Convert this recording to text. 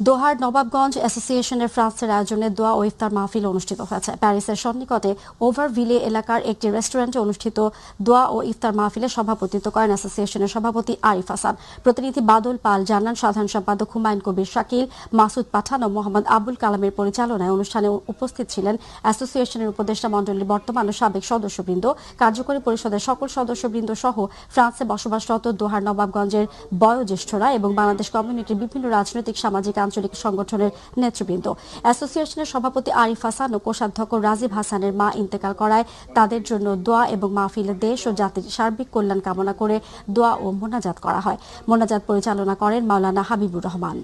দোহার নবাবগঞ্জ অ্যাসোসিয়েশনের ফ্রান্সের আয়োজনে দোয়া ও ইফতার মাহফিল অনুষ্ঠিত হয়েছে। প্যারিসের সন্নিকটে ওভারভিলে এলাকার একটি রেস্টুরেন্টে অনুষ্ঠিত দোয়া ও ইফতার মাহফিলে সভাপতিত্ব করেন অ্যাসোসিয়েশনের সভাপতি আরিফ হাসান। প্রতিনিধি বাদল পাল জানান, সাধারণ সম্পাদক হুমায়ুন কবির শাকিল, মাসুদ পাঠান ও মোহাম্মদ আবুল কালামের পরিচালনায় অনুষ্ঠানে উপস্থিত ছিলেন অ্যাসোসিয়েশনের উপদেষ্টা মণ্ডলীর বর্তমান ও সাবেক সদস্যবৃন্দ, কার্যকরী পরিষদের সকল সদস্যবৃন্দ সহ ফ্রান্সে বসবাসরত দোহার নবাবগঞ্জের বয়োজ্যেষ্ঠরা এবং বাংলাদেশ কমিউনিটির বিভিন্ন রাজনৈতিক, সামাজিক, আঞ্চলিক সংগঠনের নেতৃবৃন্দ। অ্যাসোসিয়েশনের সভাপতি আরিফ হাসান ও কোষাধ্যক্ষ রাজীব হাসানের মা ইন্তেকাল করায় তাদের জন্য দোয়া এবং মাহফিলে দেশ ও জাতির সার্বিক কল্যাণ কামনা করে দোয়া ও মোনাজাত করা হয়। মোনাজাত পরিচালনা করেন মাওলানা হাবিবুর রহমান।